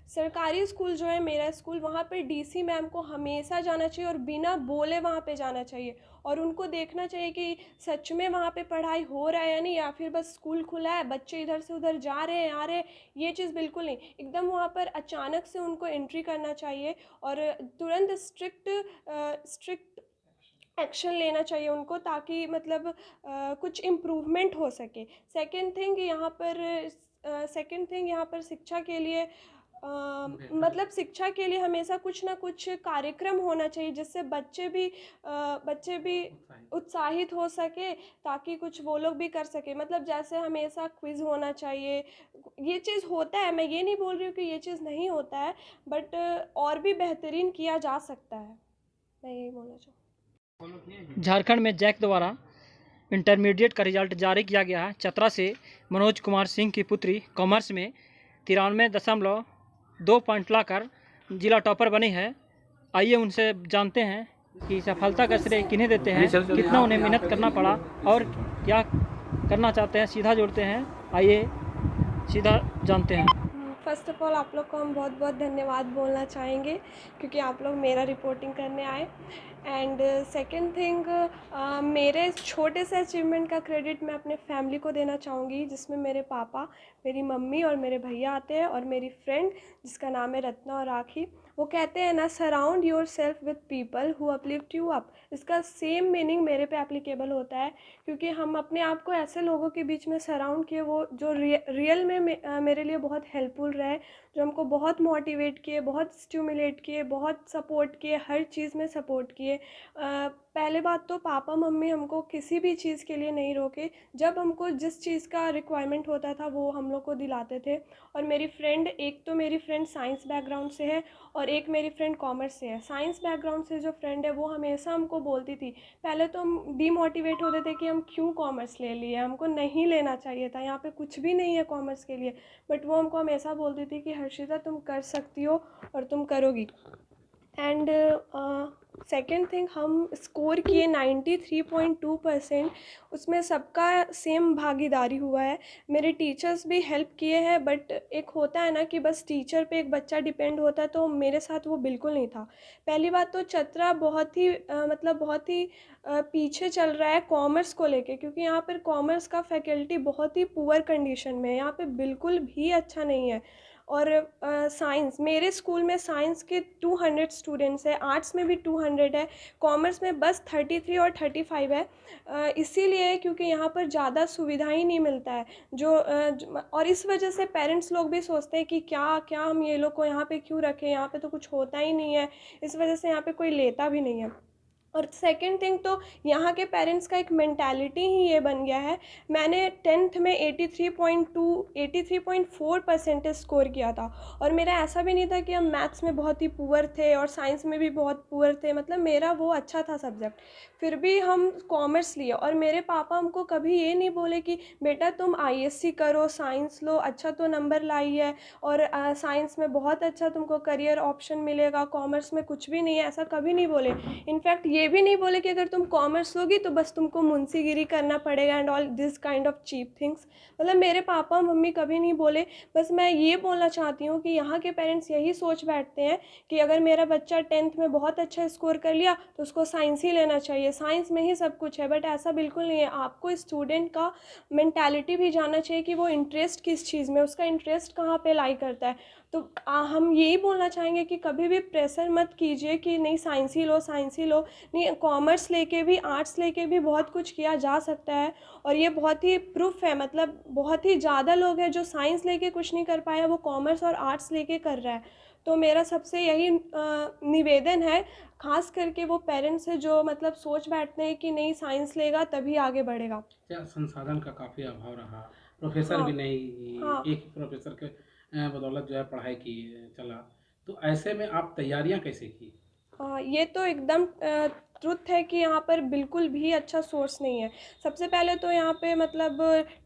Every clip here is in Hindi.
सरकारी स्कूल जो है मेरा स्कूल, वहाँ पे डीसी मैम को हमेशा जाना चाहिए और बिना बोले वहाँ पे जाना चाहिए और उनको देखना चाहिए कि सच में वहाँ पे पढ़ाई हो रहा है या नहीं, या फिर बस स्कूल खुला है, बच्चे इधर से उधर जा रहे हैं आ रहे हैं, ये चीज़ बिल्कुल नहीं। एकदम वहाँ पर अचानक से उनको एंट्री करना चाहिए और तुरंत स्ट्रिक्ट एक्शन लेना चाहिए उनको, ताकि मतलब कुछ इम्प्रूवमेंट हो सके। सेकंड थिंग यहाँ पर शिक्षा के लिए मतलब शिक्षा के लिए हमेशा कुछ ना कुछ कार्यक्रम होना चाहिए, जिससे बच्चे भी उत्साहित हो सके, ताकि कुछ वो लोग भी कर सके। मतलब जैसे हमेशा क्विज होना चाहिए। ये चीज़ होता है, मैं ये नहीं बोल रही हूँ कि ये चीज़ नहीं होता है, बट और भी बेहतरीन किया जा सकता है, मैं यही बोलना चाहूँ। झारखंड में जैक द्वारा इंटरमीडिएट का रिजल्ट जारी किया गया है। चतरा से मनोज कुमार सिंह की पुत्री कॉमर्स में 93.2 पॉइंट लाकर जिला टॉपर बनी है। आइए उनसे जानते हैं कि सफलता का श्रेय किन्हें देते हैं, कितना उन्हें मेहनत करना पड़ा और क्या करना चाहते हैं। सीधा जोड़ते हैं, आइए सीधा जानते हैं। फ़र्स्ट ऑफ़ ऑल आप लोग को हम बहुत बहुत धन्यवाद बोलना चाहेंगे, क्योंकि आप लोग मेरा रिपोर्टिंग करने आए। एंड सेकंड थिंग, मेरे इस छोटे से अचीवमेंट का क्रेडिट मैं अपने फैमिली को देना चाहूँगी, जिसमें मेरे पापा, मेरी मम्मी और मेरे भैया आते हैं, और मेरी फ्रेंड जिसका नाम है रत्ना और राखी। वो कहते हैं ना, surround your self with people who uplift you up. इसका सेम मीनिंग मेरे पे एप्लीकेबल होता है, क्योंकि हम अपने आप को ऐसे लोगों के बीच में सराउंड किए, वो जो रियल में मेरे लिए बहुत हेल्पफुल रहे, जो हमको बहुत मोटिवेट किए, बहुत स्टिमुलेट किए, बहुत सपोर्ट किए, हर चीज़ में सपोर्ट किए। पहले बात तो पापा मम्मी हमको किसी भी चीज़ के लिए नहीं रोके। जब हमको जिस चीज़ का रिक्वायरमेंट होता था वो हम लोग को दिलाते थे। और मेरी फ्रेंड, एक तो मेरी फ्रेंड साइंस बैकग्राउंड से है और एक मेरी फ्रेंड कॉमर्स से है। साइंस बैकग्राउंड से जो फ्रेंड है वो हमेशा हमको बोलती थी, पहले तो हम डीमोटिवेट होते थे कि हम क्यों कॉमर्स ले लिए, हमको नहीं लेना चाहिए था, यहाँ पे कुछ भी नहीं है कॉमर्स के लिए। बट वो हमको हमेशा बोलती थी कि हर्षिता तुम कर सकती हो और तुम करोगी। एंड सेकेंड थिंग, हम स्कोर किए 93.2%। उसमें सबका सेम भागीदारी हुआ है। मेरे टीचर्स भी हेल्प किए हैं, बट एक होता है ना कि बस टीचर पे एक बच्चा डिपेंड होता है, तो मेरे साथ वो बिल्कुल नहीं था। पहली बात तो चतरा बहुत ही पीछे चल रहा है कॉमर्स को लेके, क्योंकि यहाँ पर कॉमर्स का फैकल्टी बहुत ही पुअर कंडीशन में है, यहाँ पे बिल्कुल भी अच्छा नहीं है। और साइंस, मेरे स्कूल में साइंस के 200 स्टूडेंट्स हैं, आर्ट्स में भी 200 है, कॉमर्स में बस 33 और 35 है। इसीलिए क्योंकि यहाँ पर ज़्यादा सुविधा ही नहीं मिलता है, और इस वजह से पेरेंट्स लोग भी सोचते हैं कि क्या क्या हम ये लोग को यहाँ पे क्यों रखें, यहाँ पे तो कुछ होता ही नहीं है, इस वजह से यहाँ पे कोई लेता भी नहीं है। और सेकंड थिंग तो यहाँ के पेरेंट्स का एक मेंटालिटी ही ये बन गया है। मैंने 10th में 83.4 परसेंटेज स्कोर किया था, और मेरा ऐसा भी नहीं था कि हम मैथ्स में बहुत ही पुअर थे और साइंस में भी बहुत पुअर थे, मतलब मेरा वो अच्छा था सब्जेक्ट, फिर भी हम कॉमर्स लिए। और मेरे पापा हमको कभी ये नहीं बोले कि बेटा तुम आईएससी करो, साइंस लो, अच्छा तो नंबर लाई है और साइंस में बहुत अच्छा तुमको करियर ऑप्शन मिलेगा, कॉमर्स में कुछ भी नहीं है, ऐसा कभी नहीं बोले। इनफैक्ट ये भी नहीं बोले कि अगर तुम कॉमर्स लोगी तो बस तुमको मुंशीगिरी करना पड़ेगा and all this kind of cheap things. मतलब मेरे पापा मम्मी कभी नहीं बोले। बस मैं ये बोलना चाहती हूँ कि यहाँ के पेरेंट्स यही सोच बैठते हैं कि अगर मेरा बच्चा 10th में बहुत अच्छा स्कोर कर लिया तो उसको साइंस ही लेना चाहिए, साइंस में ही सब कुछ है। बट ऐसा बिल्कुल नहीं है। आपको स्टूडेंट का मेंटालिटी भी जानना चाहिए कि वो इंटरेस्ट किस चीज़ में, उसका इंटरेस्ट कहाँ पे लाई करता है। तो हम यही बोलना चाहेंगे कि कभी भी प्रेशर मत कीजिए कि नहीं साइंस ही लो, साइंस ही लो। नहीं, कॉमर्स लेके भी, आर्ट्स लेके भी बहुत कुछ किया जा सकता है, और ये बहुत ही प्रूफ है। मतलब बहुत ही ज़्यादा लोग हैं जो साइंस लेके कुछ नहीं कर पाया, वो कॉमर्स और आर्ट्स लेके कर रहा है। तो मेरा सबसे यही निवेदन है, खास करके वो पेरेंट्स है जो मतलब सोच बैठते हैं कि नहीं साइंस लेगा तभी आगे बढ़ेगा। क्या संसाधन का काफ़ी अभाव रहा, प्रोफेसर हाँ, भी नहीं, हाँ। एक ही प्रोफेसर के बदौलत जो है पढ़ाई की चला, तो ऐसे में आप तैयारियां कैसे की? ये तो एकदम ट्रुथ है कि यहाँ पर बिल्कुल भी अच्छा सोर्स नहीं है। सबसे पहले तो यहाँ पे मतलब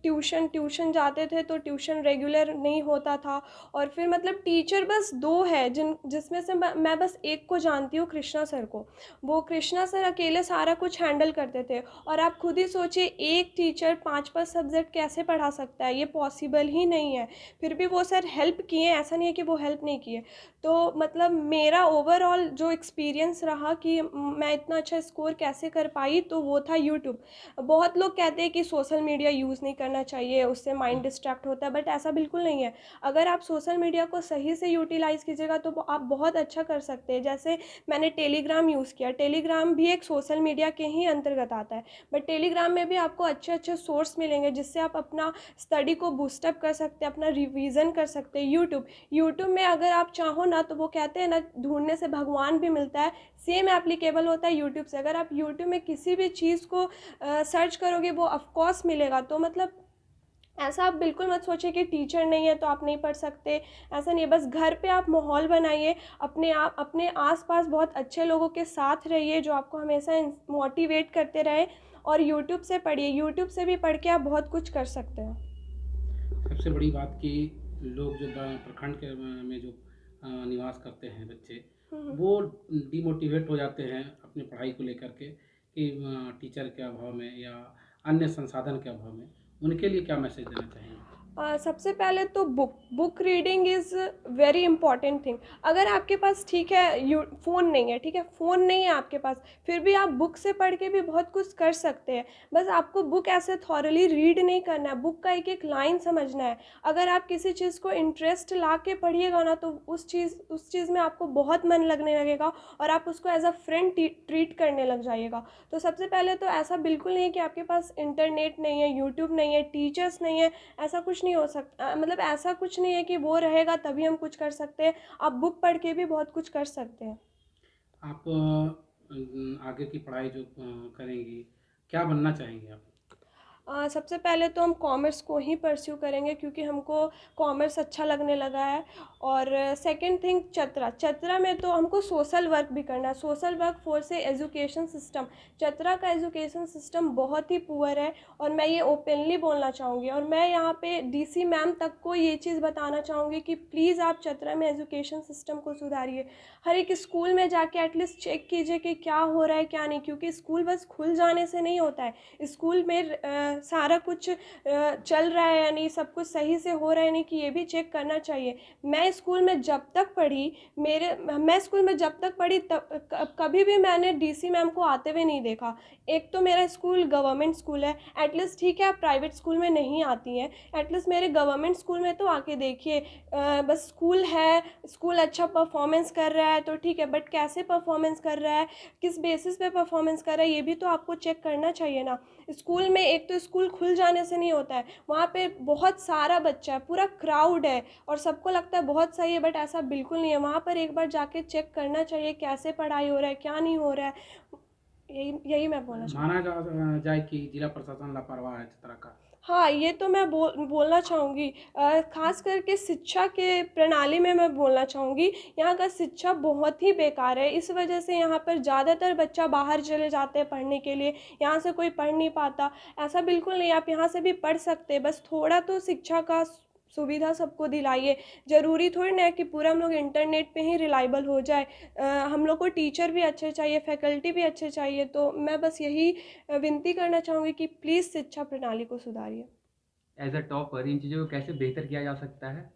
ट्यूशन जाते थे तो ट्यूशन रेगुलर नहीं होता था, और फिर मतलब टीचर बस 2 है जिसमें से मैं बस एक को जानती हूँ, कृष्णा सर को। वो कृष्णा सर अकेले सारा कुछ हैंडल करते थे, और आप खुद ही सोचिए एक टीचर 5-5 सब्जेक्ट कैसे पढ़ा सकता है, ये पॉसिबल ही नहीं है। फिर भी वो सर हेल्प किए, ऐसा नहीं है कि वो हेल्प नहीं किए। तो मतलब मेरा ओवरऑल जो एक्सपीरियंस रहा कि मैं इतना अच्छा स्कोर कैसे कर पाई, तो वो था यूट्यूब। बहुत लोग कहते हैं कि सोशल मीडिया यूज़ नहीं करना चाहिए, उससे माइंड डिस्ट्रैक्ट होता है, बट ऐसा बिल्कुल नहीं है। अगर आप सोशल मीडिया को सही से यूटिलाइज़ कीजिएगा तो आप बहुत अच्छा कर सकते हैं। जैसे मैंने टेलीग्राम यूज़ किया, टेलीग्राम भी एक सोशल मीडिया के ही अंतर्गत आता है, बट टेलीग्राम में भी आपको अच्छे अच्छे सोर्स मिलेंगे जिससे आप अपना स्टडी को बूस्टअप कर सकते हैं, अपना रिवीजन कर सकते हैं। यूट्यूब में अगर आप चाहो ना, तो वो कहते हैं ना, ढूंढने से भगवान भी मिलता है, सेम एप्लीकेबल होता है यूट्यूब से। अगर आप यूट्यूब में किसी भी चीज़ को सर्च करोगे वो ऑफकोर्स मिलेगा। तो मतलब ऐसा आप बिल्कुल मत सोचिए कि टीचर नहीं है तो आप नहीं पढ़ सकते, ऐसा नहीं है। बस घर पे आप माहौल बनाइए, अपने आसपास बहुत अच्छे लोगों के साथ रहिए जो आपको हमेशा मोटिवेट करते रहे, और यूट्यूब से पढ़िए, यूट्यूब से भी पढ़ के आप बहुत कुछ कर सकते हैं। सबसे बड़ी बात कि लोग जो प्रखंड के में जो निवास करते हैं बच्चे, वो डिमोटिवेट हो जाते हैं अपनी पढ़ाई को लेकर के कि टीचर के अभाव में या अन्य संसाधन के अभाव में। उनके लिए क्या मैसेज देना चाहेंगे? सबसे पहले तो book reading is very important thing. अगर आपके पास, ठीक है, फ़ोन नहीं है, ठीक है, फ़ोन नहीं है आपके पास, फिर भी आप बुक से पढ़ के भी बहुत कुछ कर सकते हैं। बस आपको बुक ऐसे थॉरली रीड नहीं करना है, बुक का एक एक लाइन समझना है। अगर आप किसी चीज़ को इंटरेस्ट ला के पढ़िएगा ना, तो उस चीज़ में आपको बहुत मन लगने लगेगा, और आप उसको एज अ फ्रेंड ट्रीट करने लग जाइएगा। तो सबसे पहले तो ऐसा बिल्कुल नहीं है कि आपके पास इंटरनेट नहीं है, यूट्यूब नहीं है, टीचर्स नहीं है, ऐसा कुछ नहीं हो सकता। मतलब ऐसा कुछ नहीं है कि वो रहेगा तभी हम कुछ कर सकते हैं। आप बुक पढ़ के भी बहुत कुछ कर सकते हैं। आप आगे की पढ़ाई जो करेंगी, क्या बनना चाहेंगे आप? सबसे पहले तो हम कॉमर्स को ही परस्यू करेंगे क्योंकि हमको कॉमर्स अच्छा लगने लगा है। और सेकंड थिंग, चतरा में तो हमको सोशल वर्क भी करना है। सोशल वर्क फोर से एजुकेशन सिस्टम, चतरा का एजुकेशन सिस्टम बहुत ही पुअर है, और मैं ये ओपनली बोलना चाहूँगी। और मैं यहाँ पे डीसी मैम तक को ये चीज़ बताना चाहूँगी कि प्लीज़ आप चतरा में एजुकेशन सिस्टम को सुधारिए। हर एक स्कूल में जाके एटलीस्ट चेक कीजिए कि क्या हो रहा है क्या नहीं, क्योंकि स्कूल बस खुल जाने से नहीं होता है। स्कूल में सारा कुछ चल रहा है या नहीं, सब कुछ सही से हो रहा है नहीं, कि ये भी चेक करना चाहिए। मैं स्कूल में जब तक पढ़ी तब कभी भी मैंने डीसी मैम को आते हुए नहीं देखा। एक तो मेरा स्कूल गवर्नमेंट स्कूल है, एटलीस्ट ठीक है आप प्राइवेट स्कूल में नहीं आती हैं, एटलीस्ट मेरे गवर्नमेंट स्कूल में तो आके देखिए। बस स्कूल है, स्कूल अच्छा परफॉर्मेंस कर रहा है तो ठीक है, बट कैसे परफॉर्मेंस कर रहा है, किस बेसिस पे परफॉर्मेंस कर रहा है, ये भी तो आपको चेक करना चाहिए ना। स्कूल में एक तो स्कूल खुल जाने से नहीं होता है, वहाँ पे बहुत सारा बच्चा है, पूरा क्राउड है, और सबको लगता है बहुत सही है, बट ऐसा बिल्कुल नहीं है। वहाँ पर एक बार जाके चेक करना चाहिए कैसे पढ़ाई हो रहा है क्या नहीं हो रहा है। यही मैं बोलना चाहूँगी। माना जाए कि जिला प्रशासन लापरवाह है चतरा का। हाँ, ये तो मैं बोलना चाहूँगी। ख़ास करके शिक्षा के प्रणाली में मैं बोलना चाहूँगी, यहाँ का शिक्षा बहुत ही बेकार है। इस वजह से यहाँ पर ज़्यादातर बच्चा बाहर चले जाते हैं पढ़ने के लिए, यहाँ से कोई पढ़ नहीं पाता। ऐसा बिल्कुल नहीं, आप यहाँ से भी पढ़ सकते हैं, बस थोड़ा तो शिक्षा का सुविधा सबको दिलाइए। ज़रूरी थोड़ी ना है कि पूरा हम लोग इंटरनेट पे ही रिलायबल हो जाए। हम लोग को टीचर भी अच्छे चाहिए, फैकल्टी भी अच्छे चाहिए। तो मैं बस यही विनती करना चाहूँगी कि प्लीज़ शिक्षा प्रणाली को सुधारिए। एज अ टॉपर इन चीज़ों को कैसे बेहतर किया जा सकता है?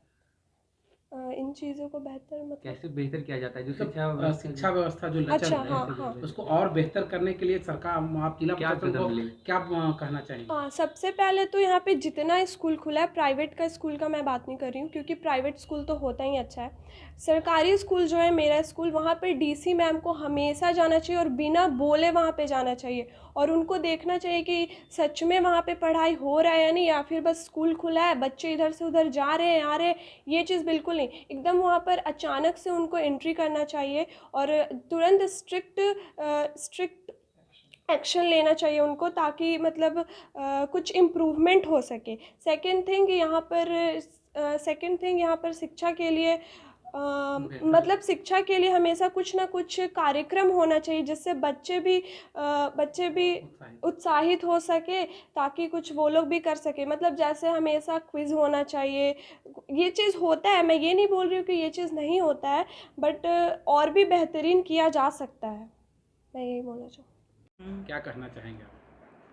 इन चीज़ों को बेहतर मतलब कैसे बेहतर किया जाता है जो मतलब शिक्षा व्यवस्था जो लचर अच्छा, है, हाँ हाँ। उसको और बेहतर करने के लिए सरकार, आप जिला क्या प्रशासन कदम को ले? क्या कहना चाहेंगे? हाँ, सबसे पहले तो यहाँ पे जितना स्कूल खुला है, प्राइवेट का स्कूल का मैं बात नहीं कर रही हूँ क्योंकि प्राइवेट स्कूल तो होता ही अच्छा है। सरकारी स्कूल जो है, मेरा स्कूल, वहाँ पर डीसी मैम को हमेशा जाना चाहिए और बिना बोले वहाँ पे जाना चाहिए, और उनको देखना चाहिए कि सच में वहाँ पे पढ़ाई हो रहा है या नहीं, या फिर बस स्कूल खुला है, बच्चे इधर से उधर जा रहे हैं आ रहे हैं। ये चीज़ बिल्कुल नहीं, एकदम वहाँ पर अचानक से उनको एंट्री करना चाहिए और तुरंत स्ट्रिक्ट एक्शन लेना चाहिए उनको, ताकि मतलब कुछ इम्प्रूवमेंट हो सके। सेकंड थिंग यहाँ पर शिक्षा के लिए मतलब शिक्षा के लिए हमेशा कुछ ना कुछ कार्यक्रम होना चाहिए जिससे बच्चे भी उत्साहित हो सके, ताकि कुछ वो लोग भी कर सके। मतलब जैसे हमेशा क्विज़ होना चाहिए। ये चीज़ होता है, मैं ये नहीं बोल रही हूँ कि ये चीज़ नहीं होता है, बट और भी बेहतरीन किया जा सकता है, मैं यही बोलना चाहूँ। क्या कहना चाहेंगे आप?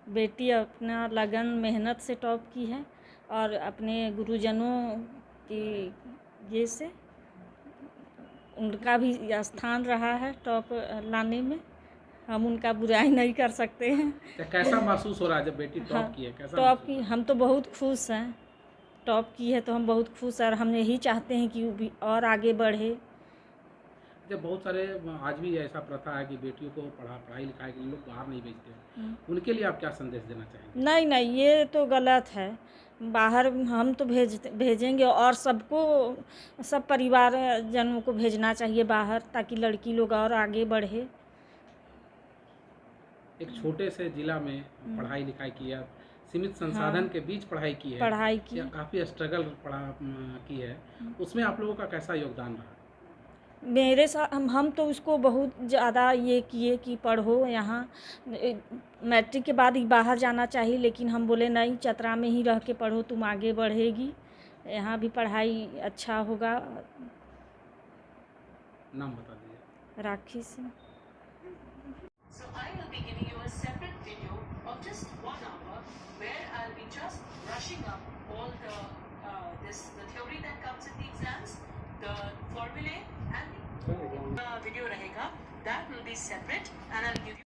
बेटी अपना लगन मेहनत से टॉप की है और अपने गुरुजनों की ये से उनका भी स्थान रहा है टॉप लाने में। हम उनका बुराई नहीं कर सकते हैं। तो कैसा महसूस हो रहा है जब बेटी टॉप हाँ, की है? कैसा टॉप महसूस की हो रहा है? हम तो बहुत खुश हैं। टॉप की है तो हम बहुत खुश हैं और हम यही चाहते हैं कि वो भी और आगे बढ़े। जब बहुत सारे आज भी ऐसा प्रथा है कि बेटियों को पढ़ाई लिखाई के लिए लोग बाहर नहीं भेजते, उनके लिए आप क्या संदेश देना चाहेंगे? नहीं नहीं, ये तो गलत है। बाहर हम तो भेजेंगे और सबको, सब परिवार जनों को भेजना चाहिए बाहर, ताकि लड़की लोग और आगे बढ़े। एक छोटे से जिला में पढ़ाई लिखाई किया, सीमित संसाधन के बीच पढ़ाई की है, पढ़ाई की या काफ़ी स्ट्रगल की है, उसमें आप लोगों का कैसा योगदान रहा? मेरे साथ हम तो उसको बहुत ज़्यादा ये किए कि पढ़ो यहाँ, मैट्रिक के बाद ही बाहर जाना चाहिए, लेकिन हम बोले नहीं, चतरा में ही रह के पढ़ो, तुम आगे बढ़ेगी, यहाँ भी पढ़ाई अच्छा होगा। नाम बता दीजिए। राखी Singh. So I will be giving you a separate video of just 1 hour where I'll be just brushing up all the theory that comes in the exams, the formulae, and the video rahega that will be separate, and I'll give you